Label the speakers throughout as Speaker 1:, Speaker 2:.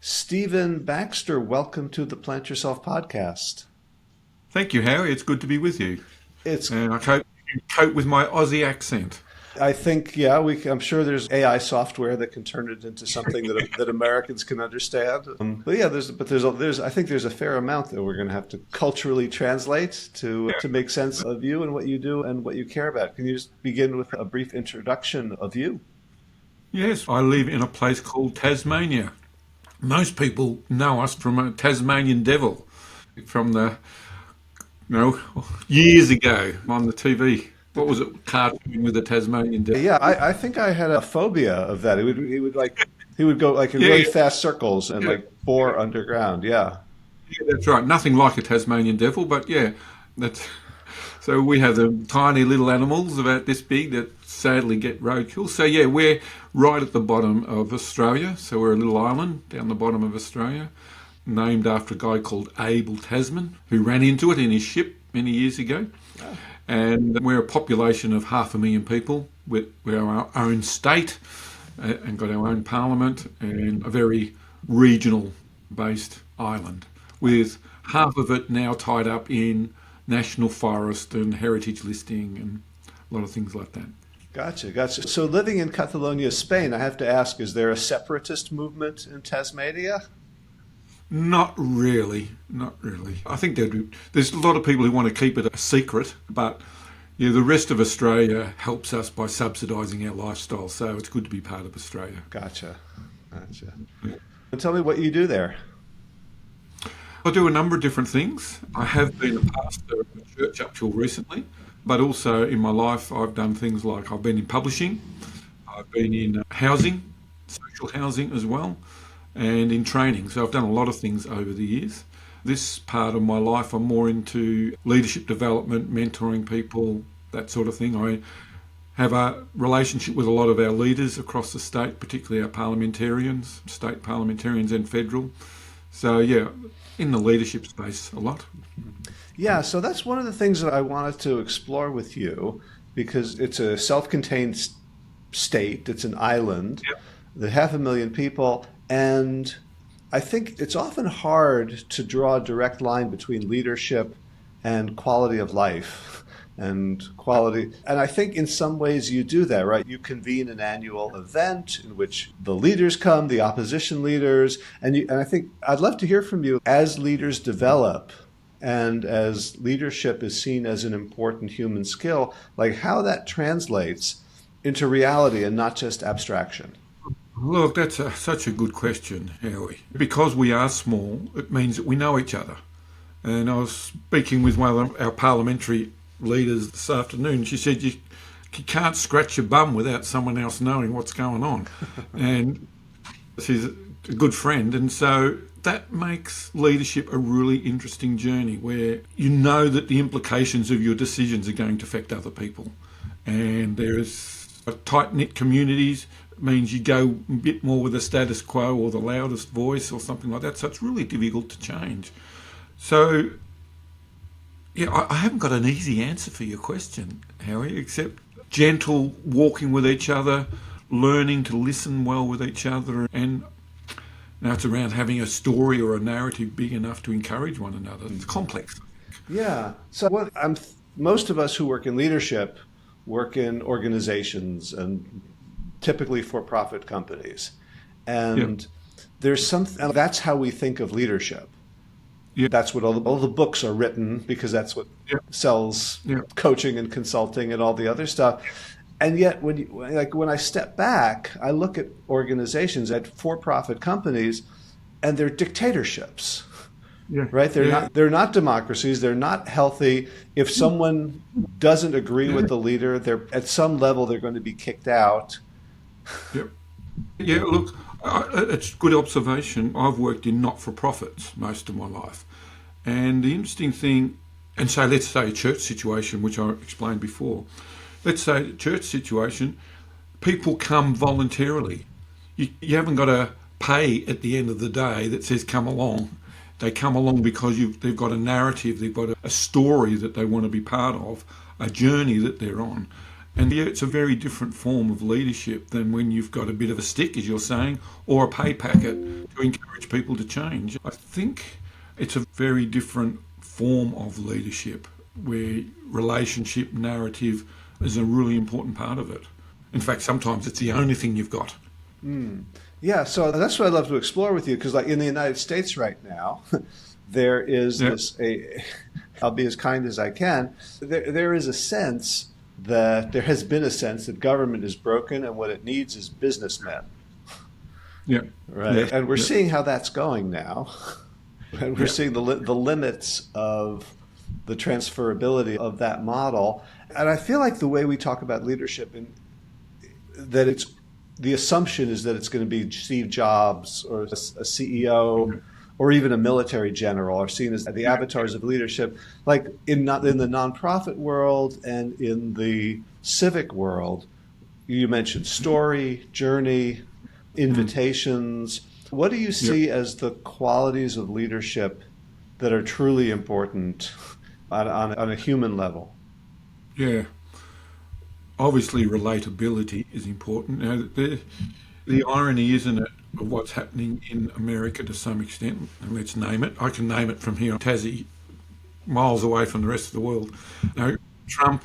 Speaker 1: Stephen Baxter, welcome to the Plant Yourself podcast.
Speaker 2: Thank you, Harry. It's good to be with you.
Speaker 1: It's,
Speaker 2: And I hope you can cope with my Aussie accent.
Speaker 1: I think, yeah, I'm sure there's AI software that can turn it into something that Americans can understand. But yeah, I think there's a fair amount that we're going to have to culturally translate to make sense of you and what you do and what you care about. Can you just begin with a brief introduction of you?
Speaker 2: Yes, I live in a place called Tasmania. Most people know us from a Tasmanian devil from years ago on the TV. What was it? Cartoon with the Tasmanian devil.
Speaker 1: Yeah, I think I had a phobia of that. He would go like in
Speaker 2: Yeah,
Speaker 1: really
Speaker 2: yeah,
Speaker 1: fast circles and
Speaker 2: yeah,
Speaker 1: like bore underground. Yeah.
Speaker 2: yeah, that's right. Nothing like a Tasmanian devil, but yeah, that's. So we have the tiny little animals about this big that sadly get roadkill. So yeah, we're right at the bottom of Australia. So we're a little island down the bottom of Australia, named after a guy called Abel Tasman, who ran into it in his ship many years ago. And we're a population of 500,000 people. We're our own state and got our own parliament and a very regional based island with half of it now tied up in national forest and heritage listing and a lot of things like that.
Speaker 1: Gotcha. So living in Catalonia, Spain, I have to ask, is there a separatist movement in Tasmania?
Speaker 2: Not really, not really. I think there's a lot of people who want to keep it a secret, but yeah, the rest of Australia helps us by subsidising our lifestyle, so it's good to be part of Australia.
Speaker 1: Gotcha. And tell me what you do there.
Speaker 2: I do a number of different things. I have been a pastor of a church up till recently, but also in my life I've done things like I've been in publishing, I've been in housing, social housing as well, and in training. So I've done a lot of things over the years. This part of my life I'm more into leadership development, mentoring people, that sort of thing. I have a relationship with a lot of our leaders across the state, particularly our parliamentarians, state parliamentarians and federal. So yeah, in the leadership space a lot.
Speaker 1: Yeah, so that's one of the things that I wanted to explore with you because it's a self-contained state, it's an island,
Speaker 2: Yep.
Speaker 1: the 500,000 people, and I think it's often hard to draw a direct line between leadership and quality of life and quality. And I think in some ways you do that, right? You convene an annual event in which the leaders come, the opposition leaders, and I think I'd love to hear from you as leaders develop and as leadership is seen as an important human skill, like how that translates into reality and not just abstraction.
Speaker 2: Look, that's such a good question, Howie. Because we are small, it means that we know each other. And I was speaking with one of our parliamentary leaders this afternoon. She said, you can't scratch your bum without someone else knowing what's going on. And she's a good friend. And so that makes leadership a really interesting journey where you know that the implications of your decisions are going to affect other people. And there's tight-knit communities. It means you go a bit more with the status quo or the loudest voice or something like that. So it's really difficult to change. So, yeah, I haven't got an easy answer for your question, Harry, except gentle walking with each other, learning to listen well with each other. And now it's around having a story or a narrative big enough to encourage one another. It's complex.
Speaker 1: Yeah. So most of us who work in leadership work in organizations and typically for-profit companies. And and that's how we think of leadership.
Speaker 2: Yeah.
Speaker 1: That's what all the books are written because that's what sells coaching and consulting and all the other stuff. And yet when I step back, I look at organizations, at for-profit companies, and they're dictatorships.
Speaker 2: Yeah.
Speaker 1: Right? They're not democracies. They're not healthy. If someone doesn't agree with the leader, at some level they're going to be kicked out.
Speaker 2: Yep. Yeah, look, it's a good observation. I've worked in not-for-profits most of my life. And the interesting thing, and so let's say a church situation, which I explained before. Let's say a church situation, people come voluntarily. You haven't got to pay at the end of the day that says come along. They come along because they've got a narrative, they've got a story that they want to be part of, a journey that they're on. And yeah, it's a very different form of leadership than when you've got a bit of a stick, as you're saying, or a pay packet to encourage people to change. I think it's a very different form of leadership where relationship narrative is a really important part of it. In fact, sometimes it's the only thing you've got.
Speaker 1: Yeah, so that's what I'd love to explore with you because, like in the United States right now, there is
Speaker 2: Yeah,
Speaker 1: this. I'll be as kind as I can. There is a sense that there has been a sense that government is broken and what it needs is businessmen,
Speaker 2: yeah,
Speaker 1: right?
Speaker 2: yes,
Speaker 1: And we're
Speaker 2: yeah,
Speaker 1: seeing how that's going now, and we're
Speaker 2: yeah,
Speaker 1: seeing the limits of the transferability of that model. And I feel like the way we talk about leadership and that it's the assumption is that it's going to be Steve Jobs or a CEO or even a military general are seen as the avatars of leadership. Like in the nonprofit world and in the civic world, you mentioned story, journey,
Speaker 2: mm,
Speaker 1: invitations. What do you
Speaker 2: yeah,
Speaker 1: see as the qualities of leadership that are truly important on a human level?
Speaker 2: yeah. Obviously, relatability is important. Now, the irony, isn't it, of what's happening in America to some extent, and let's name it. I can name it from here, Tassie, miles away from the rest of the world. Now, Trump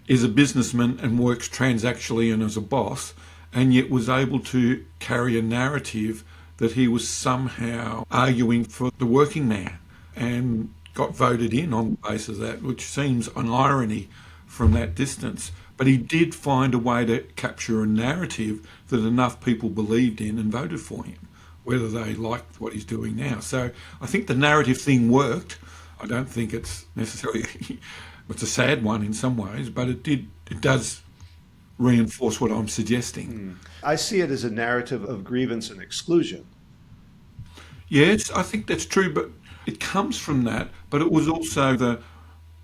Speaker 2: is a businessman and works transactionally and as a boss, and yet was able to carry a narrative that he was somehow arguing for the working man and got voted in on the basis of that, which seems an irony from that distance. But he did find a way to capture a narrative that enough people believed in and voted for him, whether they liked what he's doing now. So I think the narrative thing worked. I don't think it's necessarily it's a sad one in some ways, but it does reinforce what I'm suggesting.
Speaker 1: I see it as a narrative of grievance and exclusion.
Speaker 2: Yes, I think that's true, but it comes from that. But it was also the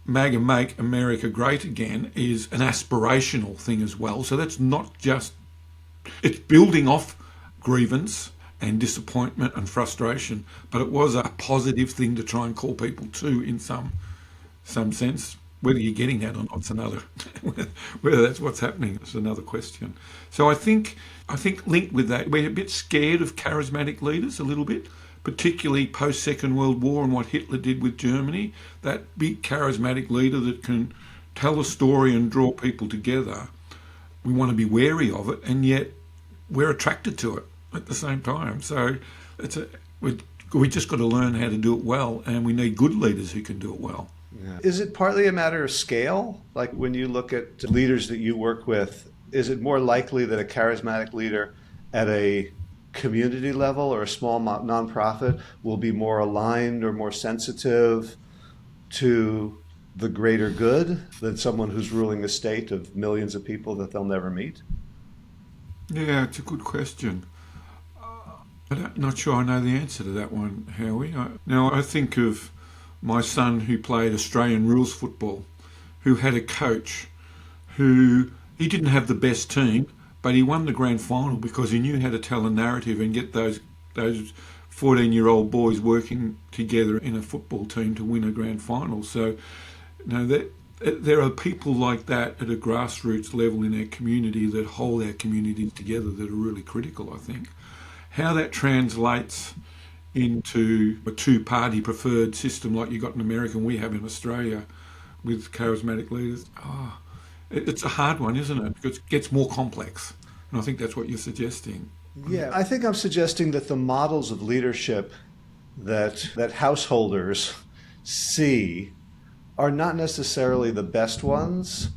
Speaker 2: MAGA Make America Great Again is an aspirational thing as well. So that's not just, it's building off grievance and disappointment and frustration, but it was a positive thing to try and call people to in some sense. Whether you're getting that or not, it's another. Whether that's what's happening, it's another question. So I think linked with that, we're a bit scared of charismatic leaders a little bit, particularly post Second World War and what Hitler did with Germany. That big charismatic leader that can tell a story and draw people together. We want to be wary of it, and yet we're attracted to it at the same time. So it's a we just got to learn how to do it well, and we need good leaders who can do it well.
Speaker 1: Yeah. Is it partly a matter of scale? Like when you look at leaders that you work with, is it more likely that a charismatic leader at a community level or a small nonprofit will be more aligned or more sensitive to the greater good than someone who's ruling a state of millions of people that they'll never meet?
Speaker 2: Yeah, it's a good question. I'm not sure I know the answer to that one, Howie. Now, I think of my son who played Australian rules football, who had a coach who he didn't have the best team, but he won the grand final because he knew how to tell a narrative and get those 14-year-old boys working together in a football team to win a grand final. So, that there are people like that at a grassroots level in our community that hold our communities together that are really critical, I think. How that translates into a two-party preferred system like you got in America and we have in Australia with charismatic leaders, it's a hard one, isn't it? Because it gets more complex. And I think that's what you're suggesting.
Speaker 1: Yeah, I think I'm suggesting that the models of leadership that householders see are not necessarily the best ones.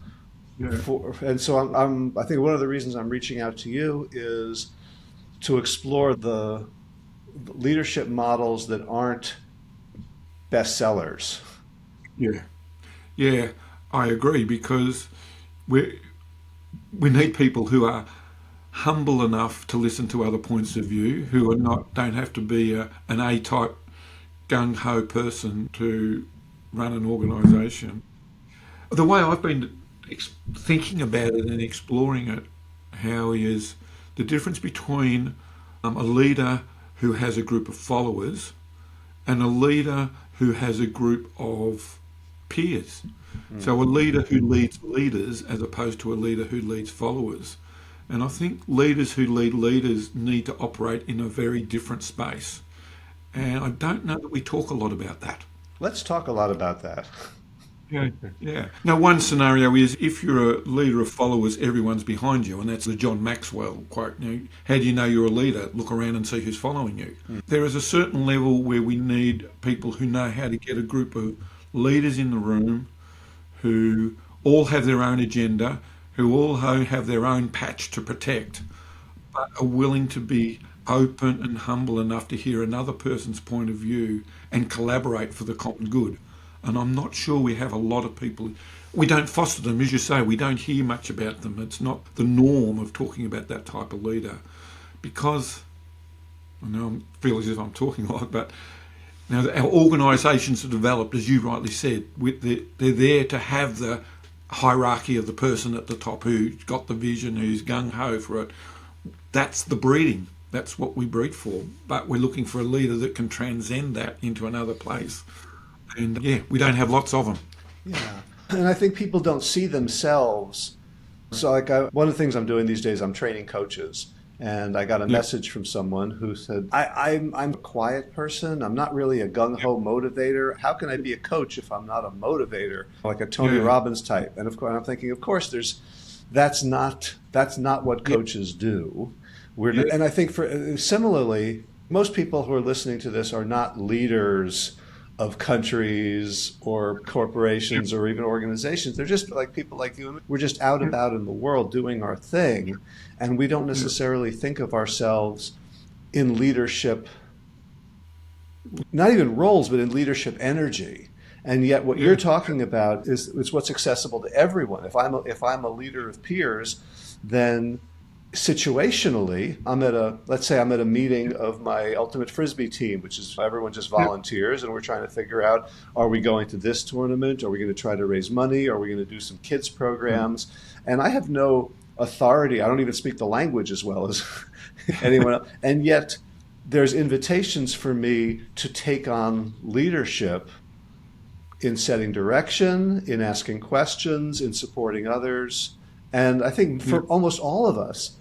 Speaker 2: Yeah.
Speaker 1: And so I think one of the reasons I'm reaching out to you is to explore the leadership models that aren't bestsellers.
Speaker 2: Yeah. Yeah, I agree because we we need people who are humble enough to listen to other points of view, who are not don't have to be an A type gung ho person to run an organisation. The way I've been thinking about it and exploring it, Howie, is the difference between a leader who has a group of followers and a leader who has a group of peers. So a leader who leads leaders as opposed to a leader who leads followers. And I think leaders who lead leaders need to operate in a very different space. And I don't know that we talk a lot about that.
Speaker 1: Let's talk a lot about that.
Speaker 2: Yeah, yeah. Now, one scenario is if you're a leader of followers, everyone's behind you, and that's the John Maxwell quote. How do you know you're a leader? Look around and see who's following you. There is a certain level where we need people who know how to get a group of leaders in the room who all have their own agenda, who all have their own patch to protect, but are willing to be open and humble enough to hear another person's point of view and collaborate for the common good. And I'm not sure we have a lot of people. We don't foster them, as you say. We don't hear much about them. It's not the norm of talking about that type of leader, because I know I feel as if I'm talking a lot, but now our organisations are developed, as you rightly said. They're there to have the hierarchy of the person at the top who's got the vision, who's gung ho for it. That's the breeding. That's what we breed for. But we're looking for a leader that can transcend that into another place. And yeah, we don't have lots of them.
Speaker 1: Yeah. And I think people don't see themselves. So one of the things I'm doing these days, I'm training coaches. And I got a message from someone who said, I'm a quiet person. I'm not really a gung-ho motivator. How can I be a coach if I'm not a motivator, like a Tony Robbins type? And of course, I'm thinking, of course, that's not what coaches do. And I think similarly, most people who are listening to this are not leaders of countries or corporations or even organizations. They're just like people like you and me. We're just out about in the world doing our thing, and we don't necessarily think of ourselves in leadership, not even roles, but in leadership energy. And yet what you're talking about is what's accessible to everyone. If I'm a leader of peers, then situationally, let's say I'm at a meeting of my ultimate frisbee team, which is everyone just volunteers, and we're trying to figure out, are we going to this tournament? Are we going to try to raise money? Are we going to do some kids programs? And I have no authority. I don't even speak the language as well as anyone else. And yet there's invitations for me to take on leadership in setting direction, in asking questions, in supporting others. And I think for almost all of us,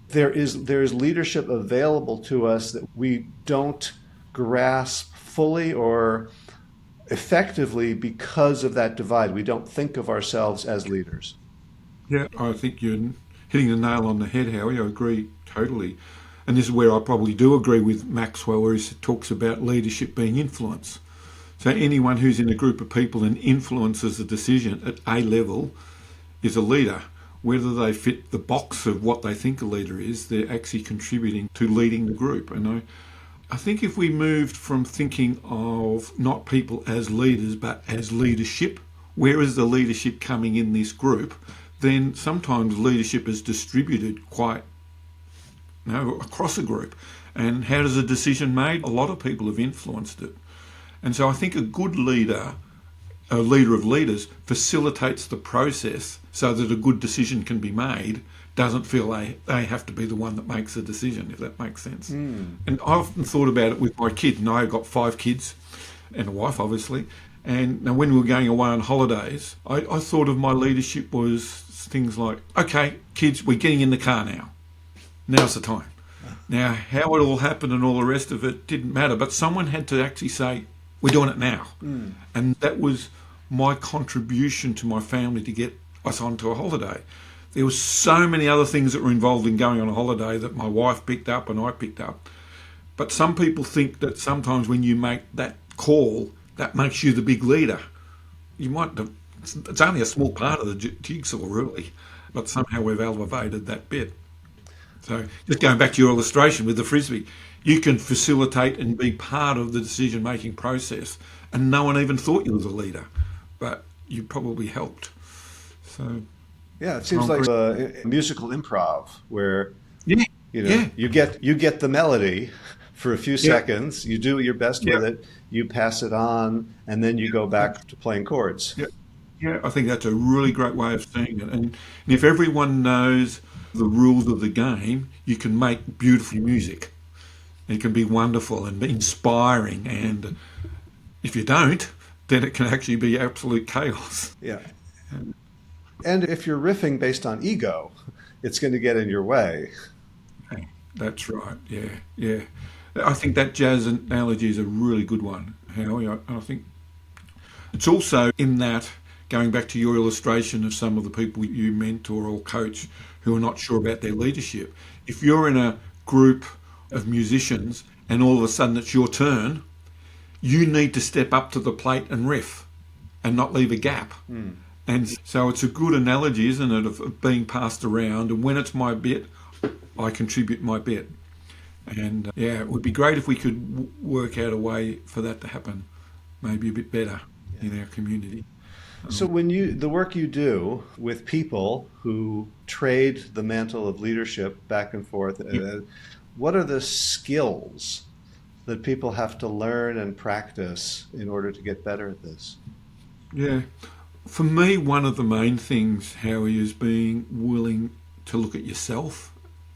Speaker 1: there is leadership available to us that we don't grasp fully or effectively because of that divide. We don't think of ourselves as leaders.
Speaker 2: Yeah, I think you're hitting the nail on the head, Howie. I agree totally. And this is where I probably do agree with Maxwell, where he talks about leadership being influence. So anyone who's in a group of people and influences a decision at a level is a leader. Whether they fit the box of what they think a leader is, they're actually contributing to leading the group. And I think if we moved from thinking of not people as leaders, but as leadership, where is the leadership coming in this group, then sometimes leadership is distributed quite across a group. And how does a decision made? A lot of people have influenced it. And so I think a good leader, a leader of leaders, facilitates the process so that a good decision can be made, doesn't feel they have to be the one that makes the decision, if that makes sense. And I often thought about it with my kids, and I've got 5 kids and a wife, obviously. And now when we were going away on holidays, I thought of my leadership was things like, okay, kids, we're getting in the car now. Now's the time. Now, how it all happened and all the rest of it didn't matter, but someone had to actually say, we're doing it now. And that was my contribution to my family to get us onto a holiday. There was so many other things that were involved in going on a holiday that my wife picked up and I picked up. But some people think that sometimes when you make that call, that makes you the big leader. It's only a small part of the jigsaw, really, but somehow we've elevated that bit. So just going back to your illustration with the frisbee, you can facilitate and be part of the decision-making process, and no one even thought you was a leader, but you probably helped. So
Speaker 1: yeah, it seems like a musical improv where you get the melody for a few seconds, you do your best with it, you pass it on, and then you go back to playing chords.
Speaker 2: Yeah, I think that's a really great way of seeing it. And if everyone knows the rules of the game, you can make beautiful music. It can be wonderful and inspiring. And if you don't, then it can actually be absolute chaos.
Speaker 1: Yeah. And if you're riffing based on ego, it's going to get in your way.
Speaker 2: That's right. Yeah, yeah. I think that jazz analogy is a really good one, Howie. I think it's also in that, going back to your illustration of some of the people you mentor or coach who are not sure about their leadership. If you're in a group of musicians and all of a sudden it's your turn, you need to step up to the plate and riff and not leave a gap. And so it's a good analogy, isn't it, of being passed around. And when it's my bit, I contribute my bit. And yeah, it would be great if we could work out a way for that to happen, maybe a bit better in our community.
Speaker 1: So the work you do with people who trade the mantle of leadership back and forth, what are the skills that people have to learn and practice in order to get better at this?
Speaker 2: Yeah. For me, one of the main things, Howie, is being willing to look at yourself.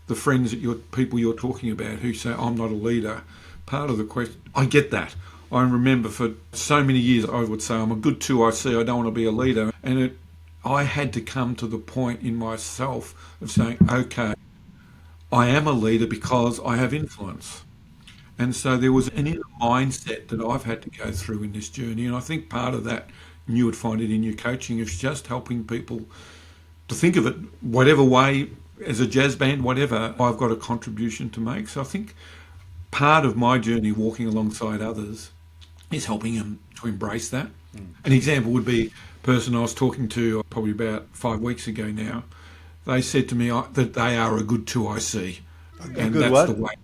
Speaker 2: The friends people you're talking about who say, I'm not a leader, part of the question, I get that. I remember for so many years I would say, I'm a good 2IC, I don't want to be a leader. And I had to come to the point in myself of saying, okay, I am a leader because I have influence. And so there was an inner mindset that I've had to go through in this journey. And I think part of that, and you would find it in your coaching, is just helping people to think of it whatever way, as a jazz band, whatever, I've got a contribution to make. So I think part of my journey walking alongside others is helping them to embrace that. An example would be a person I was talking to probably about 5 weeks ago now. They said to me that they are a good 2IC.
Speaker 1: A good what?
Speaker 2: The way.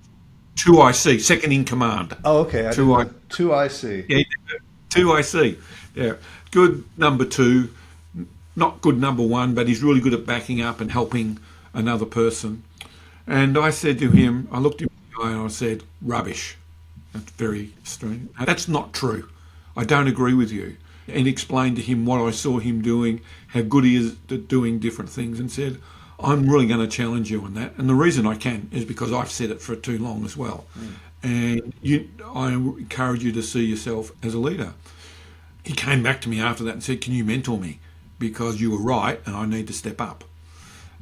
Speaker 2: 2IC, second in command.
Speaker 1: Oh, okay. 2IC.
Speaker 2: Yeah, 2IC. Yeah. Good number two, not good number one, but he's really good at backing up and helping another person. And I said to him, I looked him in the eye and I said, rubbish. That's very strange. That's not true. I don't agree with you. And explained to him what I saw him doing, how good he is at doing different things, and said, I'm really going to challenge you on that. And the reason I can is because I've said it for too long as well. And I encourage you to see yourself as a leader. He came back to me after that and said, can you mentor me? Because you were right and I need to step up.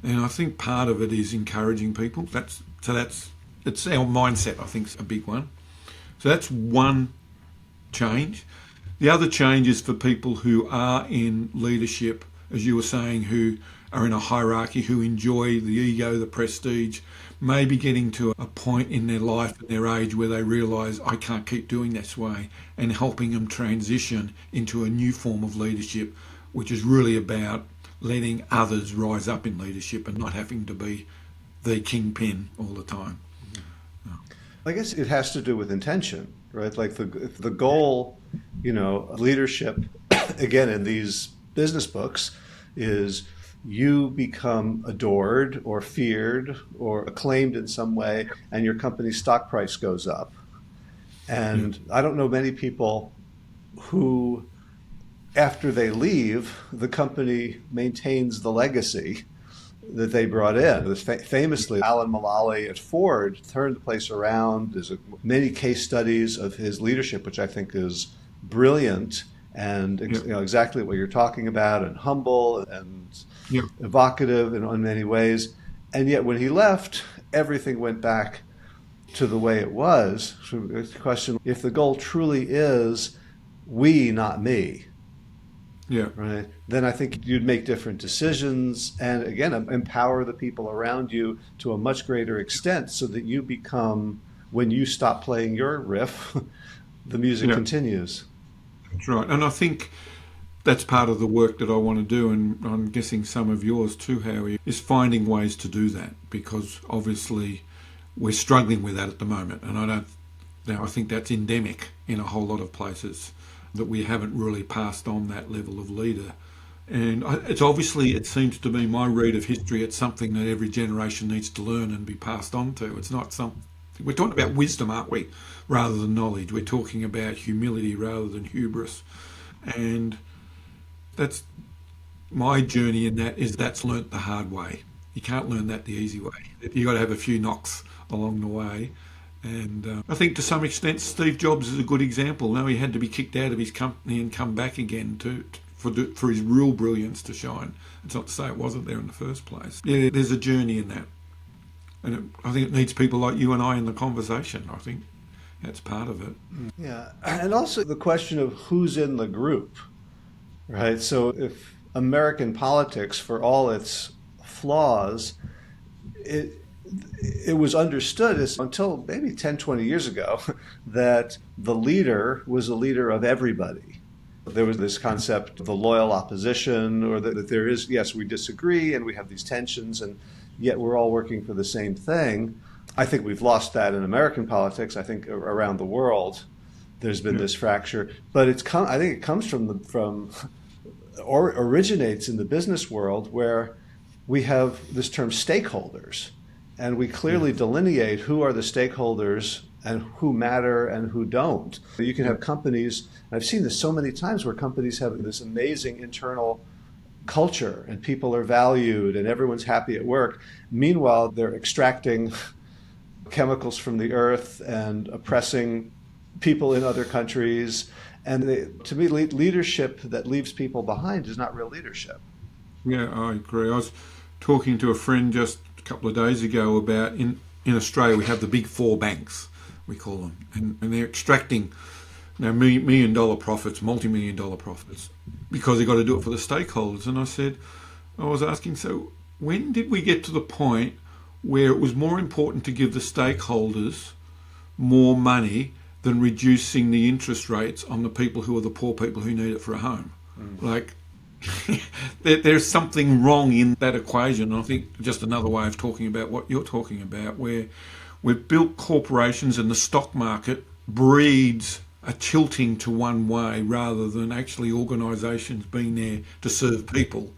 Speaker 2: And I think part of it is encouraging people. It's our mindset, I think, is a big one. So that's one change. The other change is for people who are in leadership, as you were saying, who are in a hierarchy, who enjoy the ego, the prestige, maybe getting to a point in their life and their age where they realise, I can't keep doing this way, and helping them transition into a new form of leadership, which is really about letting others rise up in leadership and not having to be the kingpin all the time.
Speaker 1: I guess it has to do with intention, right? Like if the goal, of leadership, again, in these business books, is you become adored or feared or acclaimed in some way, and your company's stock price goes up. And I don't know many people who, after they leave, the company maintains the legacy that they brought in. Famously, Alan Mulally at Ford turned the place around. There's many case studies of his leadership, which I think is brilliant and exactly what you're talking about, and humble and evocative in many ways. And yet when he left, everything went back to the way it was. So it's a question, if the goal truly is we, not me, right, then I think you'd make different decisions and, again, empower the people around you to a much greater extent so that you become, when you stop playing your riff, the music continues.
Speaker 2: That's right. And I think that's part of the work that I want to do, and I'm guessing some of yours too, Howie, is finding ways to do that, because obviously we're struggling with that at the moment. And I think that's endemic in a whole lot of places, that we haven't really passed on that level of leader. And it seems to be my read of history, it's something that every generation needs to learn and be passed on to. It's not something, we're talking about wisdom, aren't we, rather than knowledge. We're talking about humility rather than hubris. And that's my journey in that, is that's learnt the hard way. You can't learn that the easy way. You've got to have a few knocks along the way. And I think to some extent Steve Jobs is a good example. Now he had to be kicked out of his company and come back again for his real brilliance to shine. It's not to say it wasn't there in the first place. Yeah, there's a journey in that. And I think it needs people like you and I in the conversation. I think that's part of it.
Speaker 1: Yeah. And also the question of who's in the group, right? So if American politics, for all its flaws, it was understood until maybe 10, 20 years ago that the leader was a leader of everybody. There was this concept of the loyal opposition, or that there is, yes, we disagree and we have these tensions, and yet we're all working for the same thing. I think we've lost that in American politics. I think around the world there's been this fracture, but I think it comes or originates in the business world, where we have this term stakeholders, and we clearly delineate who are the stakeholders and who matter and who don't. You can have companies, and I've seen this so many times, where companies have this amazing internal culture and people are valued and everyone's happy at work. Meanwhile, they're extracting chemicals from the earth and oppressing people in other countries. And to me, leadership that leaves people behind is not real leadership.
Speaker 2: Yeah, I agree. I was talking to a friend just a couple of days ago about in Australia we have the big four banks, we call them, and they're extracting $1 million profits, multi-million-dollar profits, because they've got to do it for the stakeholders. And I was asking, so when did we get to the point where it was more important to give the stakeholders more money than reducing the interest rates on the people who are the poor people who need it for a home? Like, there's something wrong in that equation. And I think just another way of talking about what you're talking about, where we've built corporations and the stock market breeds a tilting to one way rather than actually organisations being there to serve people.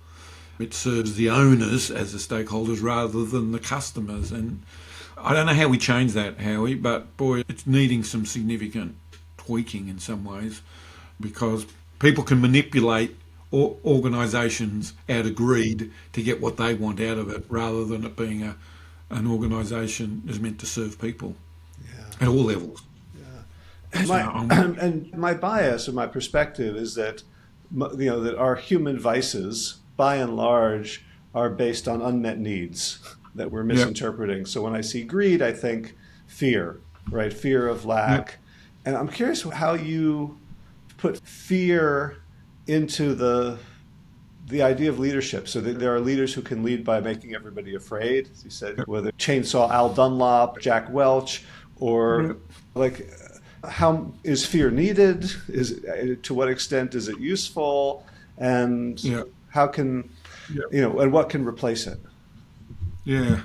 Speaker 2: It serves the owners as the stakeholders rather than the customers. And I don't know how we change that, Howie, but boy, it's needing some significant tweaking in some ways, because people can manipulate organisations out of greed to get what they want out of it, rather than it being an organisation that's meant to serve people at all levels.
Speaker 1: And my bias and my perspective is that, that our human vices, by and large, are based on unmet needs that we're misinterpreting. Yep. So when I see greed, I think fear, right? Fear of lack. Yep. And I'm curious how you put fear into the idea of leadership. So that there are leaders who can lead by making everybody afraid, as you said, whether Chainsaw Al Dunlop, Jack Welch, or how is fear needed? To what extent is it useful? And how can, and what can replace it?
Speaker 2: Yeah,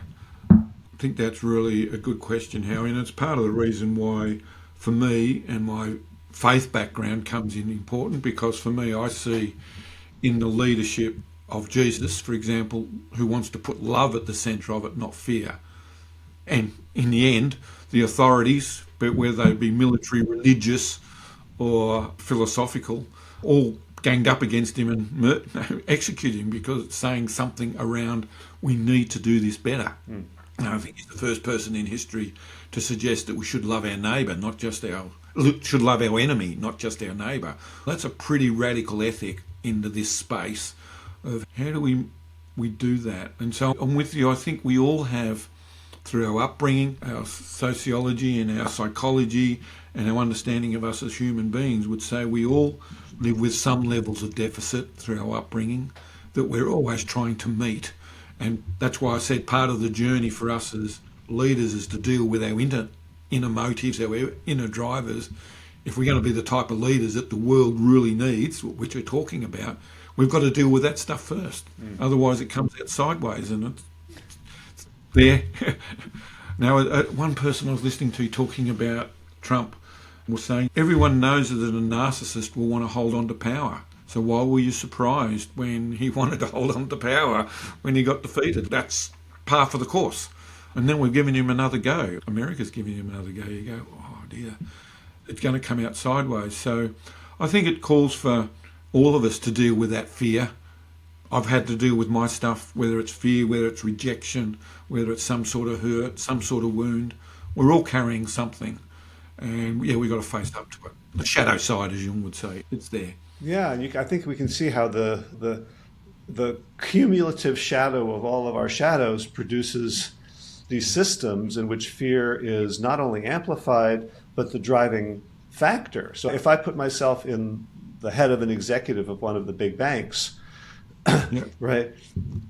Speaker 2: I think that's really a good question, Howie, and it's part of the reason why, for me, and my faith background comes in important, because for me, I see in the leadership of Jesus, for example, who wants to put love at the centre of it, not fear. And in the end, the authorities, whether they be military, religious, or philosophical, all ganged up against him and executed him because it's saying something around, we need to do this better. And I think he's the first person in history to suggest that we should love our neighbour, should love our enemy, not just our neighbour. That's a pretty radical ethic into this space of how do we do that. And so I'm with you. I think we all have, through our upbringing, our sociology and our psychology and our understanding of us as human beings, would say we all live with some levels of deficit through our upbringing that we're always trying to meet. And that's why I said part of the journey for us as leaders is to deal with our inner motives, our inner drivers. If we're going to be the type of leaders that the world really needs, which we're talking about, we've got to deal with that stuff first. Otherwise it comes out sideways, and it's there. Now, one person I was listening to talking about Trump was saying everyone knows that a narcissist will want to hold on to power. So why were you surprised when he wanted to hold on to power when he got defeated? That's par for the course. And then we've given him another go. America's giving him another go. You go, oh dear, it's going to come out sideways. So I think it calls for all of us to deal with that fear. I've had to deal with my stuff, whether it's fear, whether it's rejection, whether it's some sort of hurt, some sort of wound, we're all carrying something, and yeah, we've got to face up to it. The shadow side, as Jung would say, it's there.
Speaker 1: Yeah, and I think we can see how the cumulative shadow of all of our shadows produces these systems in which fear is not only amplified, but the driving factor. So if I put myself in the head of an executive of one of the big banks,
Speaker 2: Yeah,
Speaker 1: right,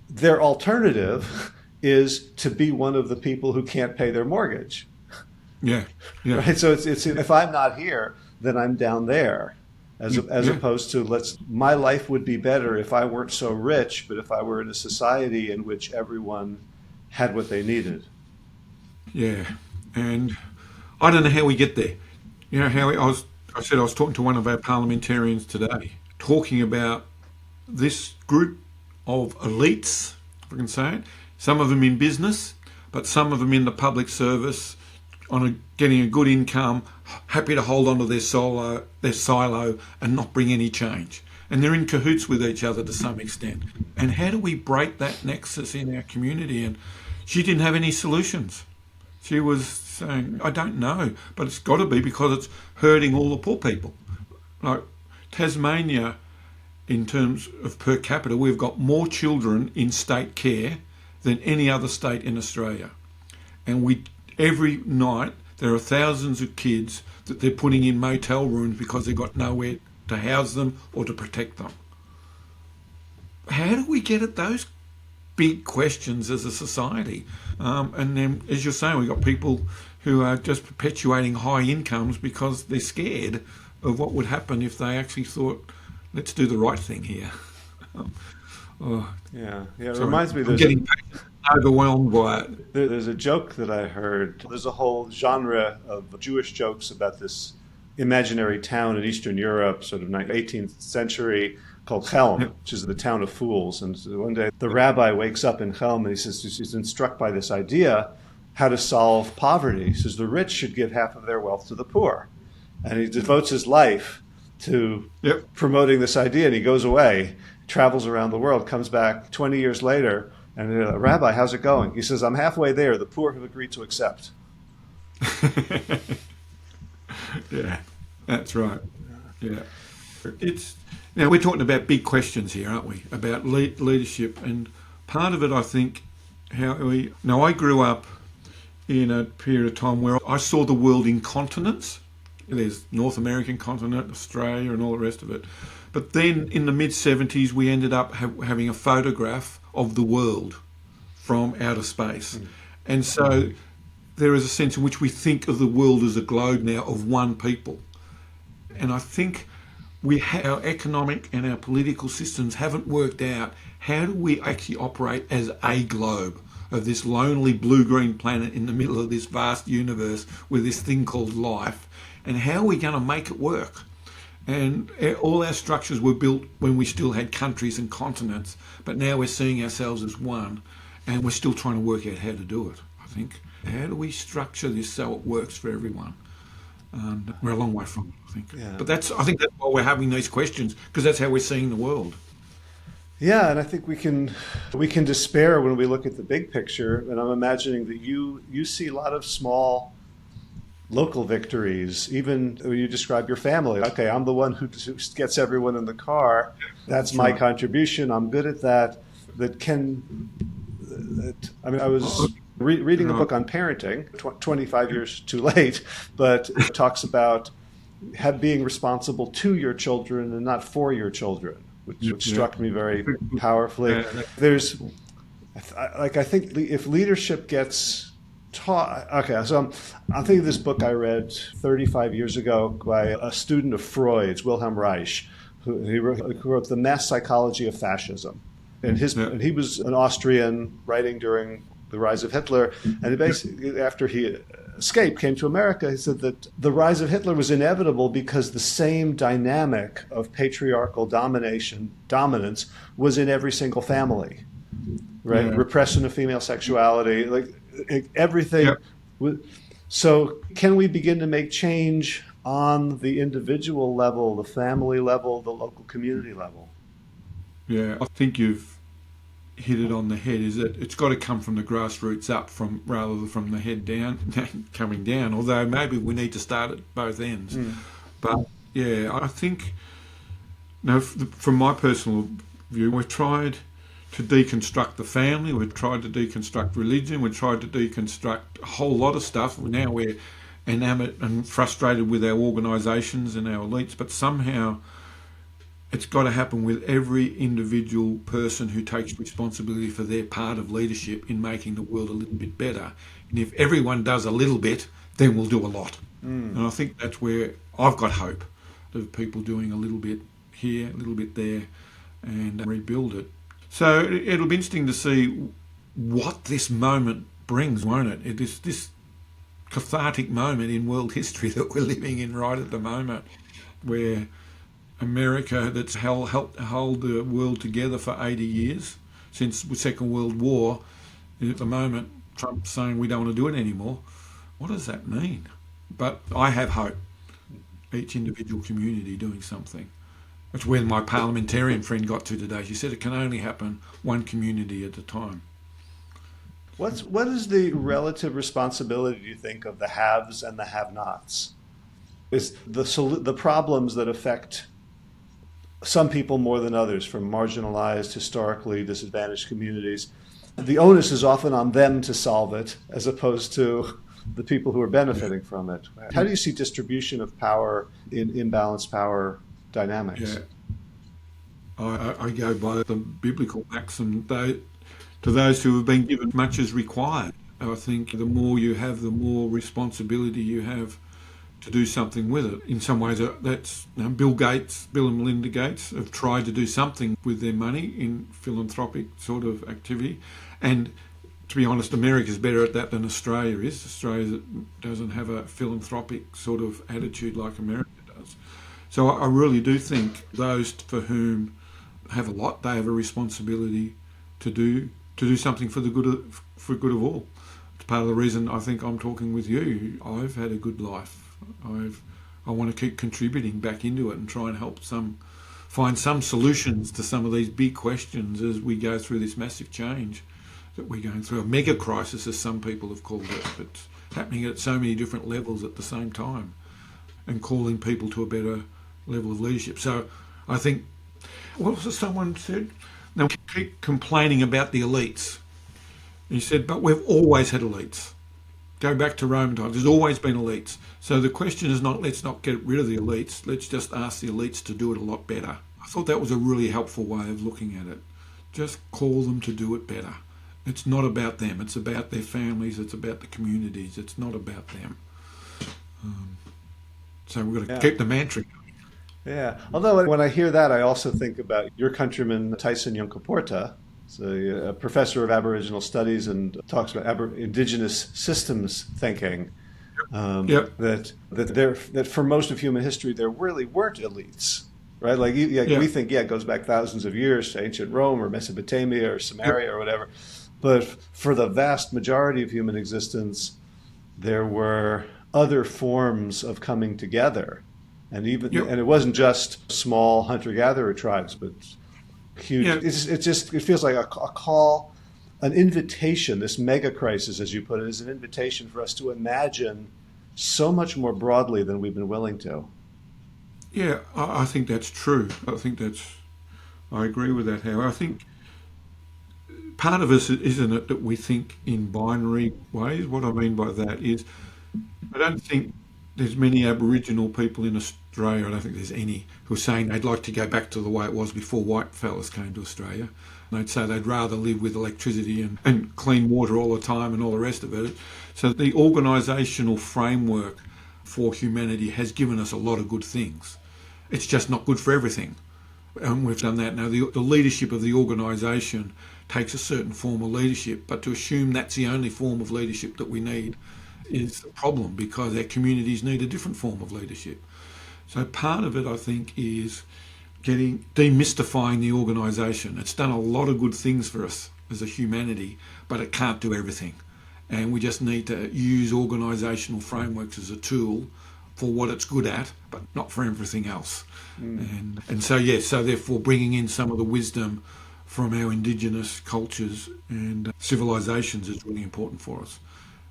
Speaker 1: their alternative is to be one of the people who can't pay their mortgage,
Speaker 2: yeah, yeah,
Speaker 1: right? So it's if I'm not here, then I'm down there. As
Speaker 2: yeah,
Speaker 1: opposed to my life would be better if I weren't so rich, but if I were in a society in which everyone had what they needed.
Speaker 2: yeah. And I don't know how we get there. You know how I said I was talking to one of our parliamentarians today, talking about this group of elites, if I can say it. Some of them in business, but some of them in the public service, getting a good income, happy to hold on to their silo, and not bring any change. And they're in cahoots with each other to some extent. And how do we break that nexus in our community? And she didn't have any solutions. She was saying, I don't know, but it's got to be because it's hurting all the poor people. Like Tasmania, in terms of per capita, we've got more children in state care than any other state in Australia. And every night there are thousands of kids that they're putting in motel rooms because they've got nowhere to house them or to protect them. How do we get at those big questions as a society? And then, as you're saying, we've got people who are just perpetuating high incomes because they're scared of what would happen if they actually thought, let's do the right thing here.
Speaker 1: Yeah, it
Speaker 2: Sorry,
Speaker 1: reminds me.
Speaker 2: I'm getting overwhelmed by it.
Speaker 1: There's a joke that I heard. There's a whole genre of Jewish jokes about this imaginary town in Eastern Europe, sort of 18th century, called Chelm, which is the town of fools. And so one day the rabbi wakes up in Chelm and he says he's been struck by this idea how to solve poverty. He says the rich should give half of their wealth to the poor. And he devotes his life to promoting this idea, and he goes away, travels around the world, comes back 20 years later, and Rabbi, how's it going? He says, I'm halfway there. The poor have agreed to accept.
Speaker 2: Yeah, that's right. Yeah. Now we're talking about big questions here, aren't we? About leadership, and part of it, I think, I grew up in a period of time where I saw the world in continents. There's North American continent, Australia, and all the rest of it. But then in the mid-70s, we ended up having a photograph of the world from outer space. And so there is a sense in which we think of the world as a globe now of one people. And I think our economic and our political systems haven't worked out how do we actually operate as a globe of this lonely blue-green planet in the middle of this vast universe with this thing called life. And how are we going to make it work? And all our structures were built when we still had countries and continents, but now we're seeing ourselves as one, and we're still trying to work out how to do it, I think. How do we structure this so it works for everyone? We're a long way from it, I think.
Speaker 1: Yeah.
Speaker 2: But I think that's why we're having these questions, because that's how we're seeing the world.
Speaker 1: Yeah, and I think we can despair when we look at the big picture, and I'm imagining that you see a lot of small local victories, even when you describe your family. Okay, I'm the one who gets everyone in the car. That's my contribution. I'm good at that. I was reading a book on parenting, 25 years too late, but it talks about being responsible to your children and not for your children, which struck me very powerfully. I think if leadership gets taught. Okay, so I'm thinking of this book I read 35 years ago by a student of Freud's, Wilhelm Reich, who wrote The Mass Psychology of Fascism. And he was an Austrian writing during the rise of Hitler. And he basically, after he escaped, came to America, he said that the rise of Hitler was inevitable because the same dynamic of patriarchal dominance was in every single family. Right? Yeah. Repression of female sexuality, everything. Yeah. So can we begin to make change on the individual level, the family level, the local community level?
Speaker 2: Yeah, I think you've hit it on the head, is that it's got to come from the grassroots up, from rather than from the head down, coming down. Although maybe we need to start at both ends. But yeah, I think, from my personal view, we've tried to deconstruct the family, we've tried to deconstruct religion, we've tried to deconstruct a whole lot of stuff. Now we're enamoured and frustrated with our organisations and our elites, but somehow it's got to happen with every individual person who takes responsibility for their part of leadership in making the world a little bit better. And if everyone does a little bit, then we'll do a lot. And I think that's where I've got hope of people doing a little bit here, a little bit there, and rebuild it. So it'll be interesting to see what this moment brings, won't it? It is this cathartic moment in world history that we're living in right at the moment, where America, that's helped hold the world together for 80 years, since the Second World War, at the moment Trump's saying we don't want to do it anymore. What does that mean? But I have hope. Each individual community doing something. That's where my parliamentarian friend got to today. She said it can only happen one community at a time.
Speaker 1: What is the relative responsibility, do you think, of the haves and the have-nots? Is the problems that affect some people more than others, from marginalized, historically disadvantaged communities, the onus is often on them to solve it, as opposed to the people who are benefiting from it. How do you see distribution of power in imbalanced power dynamics?
Speaker 2: Yeah. I go by the biblical maxim, to those who have been given much is required. I think the more you have, the more responsibility you have to do something with it. In some ways, that's Bill and Melinda Gates have tried to do something with their money in philanthropic sort of activity. And to be honest, America's better at that than Australia is. Australia doesn't have a philanthropic sort of attitude like America does. So I really do think those for whom have a lot, they have a responsibility to do something for the good of all. It's part of the reason I think I'm talking with you. I've had a good life. I want to keep contributing back into it and try and help find some solutions to some of these big questions as we go through this massive change that we're going through. A mega crisis, as some people have called it, but it's happening at so many different levels at the same time, and calling people to a better level of leadership. So I think, what was it someone said? Now, we keep complaining about the elites. He said, but we've always had elites. Go back to Roman times, there's always been elites. So the question is not, let's not get rid of the elites, let's just ask the elites to do it a lot better. I thought that was a really helpful way of looking at it. Just call them to do it better. It's not about them, it's about their families, it's about the communities, it's not about them. So we've got to keep the mantra going.
Speaker 1: Yeah, although when I hear that, I also think about your countryman Tyson Yunkaporta. So a professor of Aboriginal studies and talks about indigenous systems thinking. That for most of human history there really weren't elites, right? Like we think, it goes back thousands of years to ancient Rome or Mesopotamia or Samaria or whatever. But for the vast majority of human existence, there were other forms of coming together, and and it wasn't just small hunter-gatherer tribes, but huge. It feels like a call, an invitation. This mega crisis, as you put it, is an invitation for us to imagine so much more broadly than we've been willing to.
Speaker 2: Yeah, I think that's true. I agree with that, Howard. I think part of us, isn't it, that we think in binary ways? What I mean by that is, I don't think there's many Aboriginal people in Australia, I don't think there's any, who are saying they'd like to go back to the way it was before white fellas came to Australia. And they'd say they'd rather live with electricity and clean water all the time and all the rest of it. So the organisational framework for humanity has given us a lot of good things. It's just not good for everything. And we've done that. Now, the leadership of the organisation takes a certain form of leadership, but to assume that's the only form of leadership that we need is a problem, because our communities need a different form of leadership. So part of it, I think, is demystifying the organisation. It's done a lot of good things for us as a humanity, but it can't do everything. And we just need to use organisational frameworks as a tool for what it's good at, but not for everything else. And so therefore bringing in some of the wisdom from our indigenous cultures and civilizations is really important for us.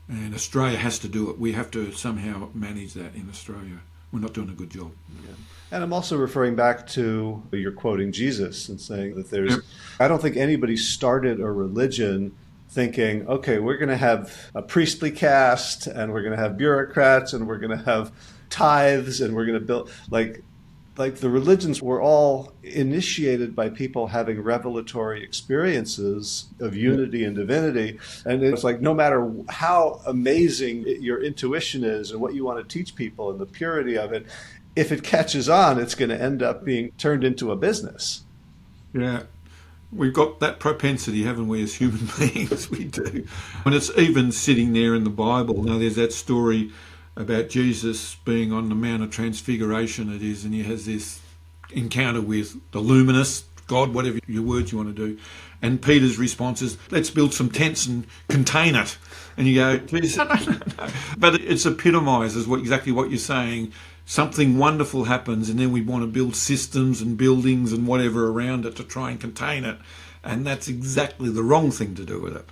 Speaker 2: And Australia has to do it. We have to somehow manage that in Australia. We're not doing a good job.
Speaker 1: Yeah. And I'm also referring back to you're quoting Jesus and saying that
Speaker 2: Yep.
Speaker 1: I don't think anybody started a religion thinking, okay, we're going to have a priestly caste and we're going to have bureaucrats and we're going to have tithes and we're going to build like the religions were all initiated by people having revelatory experiences of unity and divinity. And it's like no matter how amazing your intuition is and what you want to teach people and the purity of it, if it catches on, it's going to end up being turned into a business.
Speaker 2: Yeah. We've got that propensity, haven't we, as human beings? We do. And it's even sitting there in the Bible. Now, there's that story about Jesus being on the Mount of Transfiguration, it is, and he has this encounter with the luminous God, whatever your words you want to do. And Peter's response is, let's build some tents and contain it. And you go, Jesus, no. But it's epitomises exactly what you're saying. Something wonderful happens, and then we want to build systems and buildings and whatever around it to try and contain it. And that's exactly the wrong thing to do with it.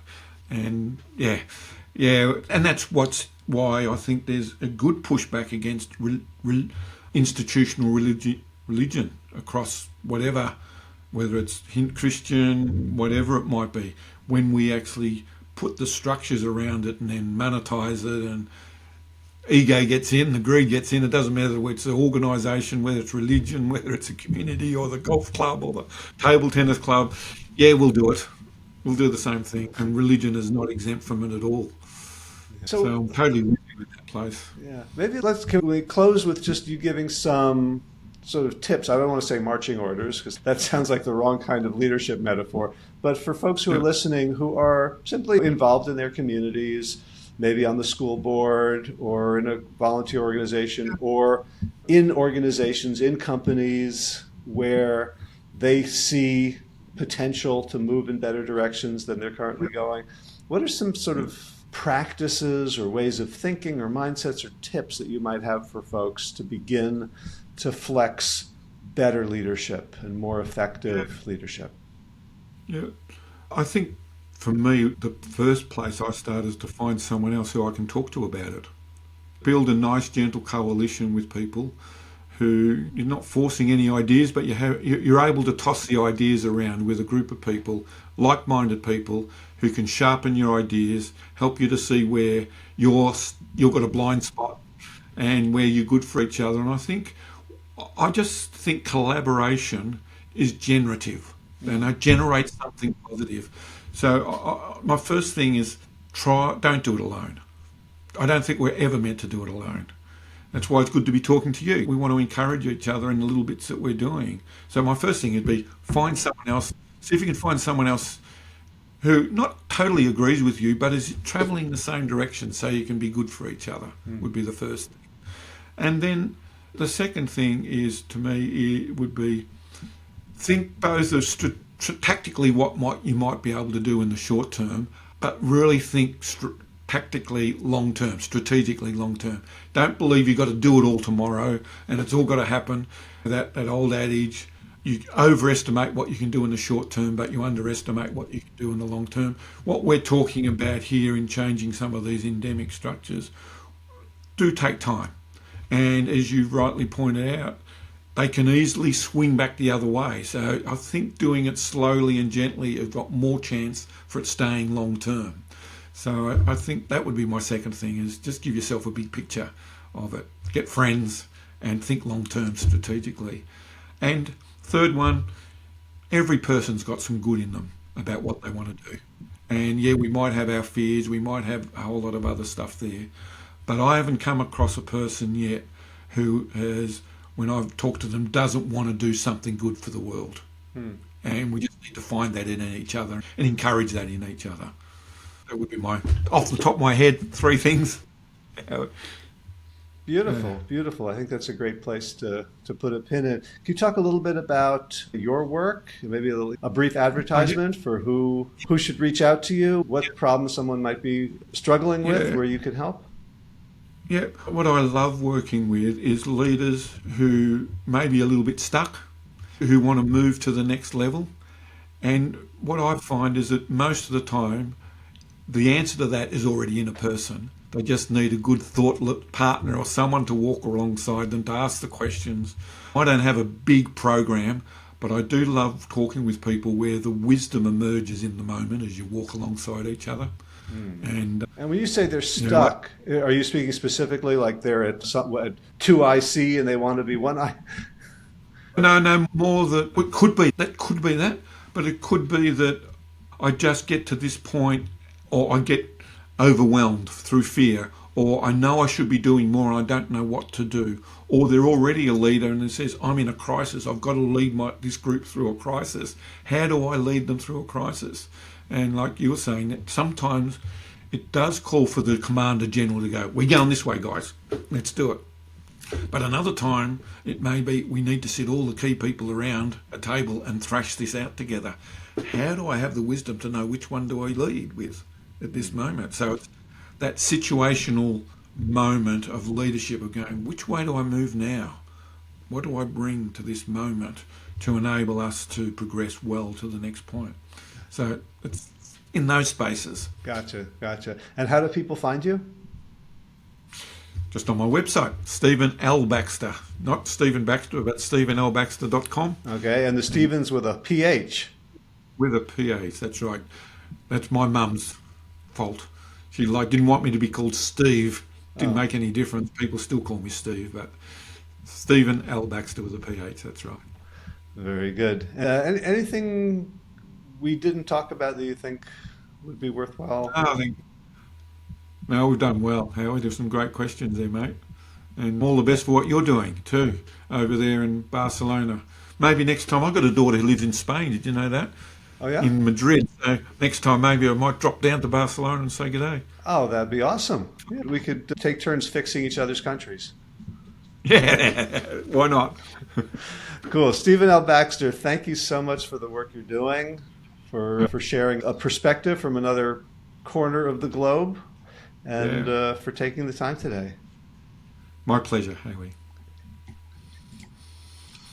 Speaker 2: And yeah, and that's why I think there's a good pushback against institutional religion across whatever, whether it's Christian, whatever it might be, when we actually put the structures around it and then monetize it, and ego gets in, the greed gets in. It doesn't matter whether it's an organisation, whether it's religion, whether it's a community or the golf club or the table tennis club. Yeah, we'll do it. We'll do the same thing. And religion is not exempt from it at all. So I'm totally with you with that place.
Speaker 1: Yeah. Maybe can we close with just you giving some sort of tips? I don't want to say marching orders because that sounds like the wrong kind of leadership metaphor. But for folks who are listening who are simply involved in their communities, maybe on the school board or in a volunteer organization or in organizations, in companies where they see potential to move in better directions than they're currently going. What are some sort of practices or ways of thinking or mindsets or tips that you might have for folks to begin to flex better leadership and more effective leadership?
Speaker 2: Yeah, I think for me, the first place I start is to find someone else who I can talk to about it. Build a nice, gentle coalition with people who you're not forcing any ideas, but you're able to toss the ideas around with a group of people, like-minded people, who can sharpen your ideas, help you to see where you've got a blind spot and where you're good for each other. And I just think collaboration is generative, and it generates something positive. So my first thing is don't do it alone. I don't think we're ever meant to do it alone. That's why it's good to be talking to you. We want to encourage each other in the little bits that we're doing. So my first thing would be find someone else. See if you can find someone else who not totally agrees with you, but is travelling the same direction so you can be good for each other, would be the first thing. And then the second thing is, to me, it would be think both of tactically what you might be able to do in the short term, but really think tactically long term, strategically long term. Don't believe you've got to do it all tomorrow and it's all got to happen. That old adage, you overestimate what you can do in the short term, but you underestimate what you can do in the long term. What we're talking about here in changing some of these endemic structures do take time. And as you rightly pointed out, they can easily swing back the other way. So I think doing it slowly and gently has got more chance for it staying long term. So I think that would be my second thing, is just give yourself a big picture of it. Get friends and think long term strategically. And third one, every person's got some good in them about what they want to do. And yeah, we might have our fears, we might have a whole lot of other stuff there. But I haven't come across a person yet who has, when I've talked to them, doesn't want to do something good for the world. And we just need to find that in each other and encourage that in each other. That would be off the top of my head, 3 things.
Speaker 1: Beautiful, beautiful. I think that's a great place to put a pin in. Can you talk a little bit about your work? Maybe a brief advertisement for who should reach out to you, what problems someone might be struggling with, where you can help?
Speaker 2: Yeah, what I love working with is leaders who may be a little bit stuck, who want to move to the next level, And what I find is that most of the time, the answer to that is already in a person. They just need a good thought partner or someone to walk alongside them to ask the questions. I don't have a big program, but I do love talking with people where the wisdom emerges in the moment as you walk alongside each other. And
Speaker 1: And when you say they're
Speaker 2: you know,
Speaker 1: stuck, are you speaking specifically like they're at 2IC and they want to be 1I?
Speaker 2: no more that it could be that, but it could be that I just get to this point, or I get overwhelmed through fear, or I know I should be doing more and I don't know what to do, or they're already a leader and it says I'm in a crisis. I've got to lead this group through a crisis. How do I lead them through a crisis? And like you were saying, that sometimes it does call for the commander general to go, "We're going this way, guys. Let's do it." But another time, it may be we need to sit all the key people around a table and thrash this out together. How do I have the wisdom to know which one do I lead with at this moment? So it's that situational moment of leadership of going, which way do I move now? What do I bring to this moment to enable us to progress well to the next point? So it's in those spaces.
Speaker 1: Gotcha, gotcha. And how do people find you?
Speaker 2: Just on my website, Stephen L. Baxter. Not Stephen Baxter, but stephenlbaxter.com.
Speaker 1: Okay, and the Stevens with a PH.
Speaker 2: With a PH, that's right. That's my mum's fault. She didn't want me to be called Steve. Didn't make any difference. People still call me Steve, but Stephen L. Baxter with a PH, that's right.
Speaker 1: Very good. Anything we didn't talk about that you think would be worthwhile?
Speaker 2: I think, no, we've done well, Howard. There's some great questions there, mate. And all the best for what you're doing, too, over there in Barcelona. Maybe next time, I've got a daughter who lives in Spain. Did you know that?
Speaker 1: Oh, yeah?
Speaker 2: In Madrid. So next time, maybe I might drop down to Barcelona and say good day.
Speaker 1: Oh, that'd be awesome. Yeah, we could take turns fixing each other's countries.
Speaker 2: Yeah, why not?
Speaker 1: Cool. Stephen L. Baxter, thank you so much for the work you're doing, for sharing a perspective from another corner of the globe, and for taking the time today.
Speaker 2: My pleasure, Haley.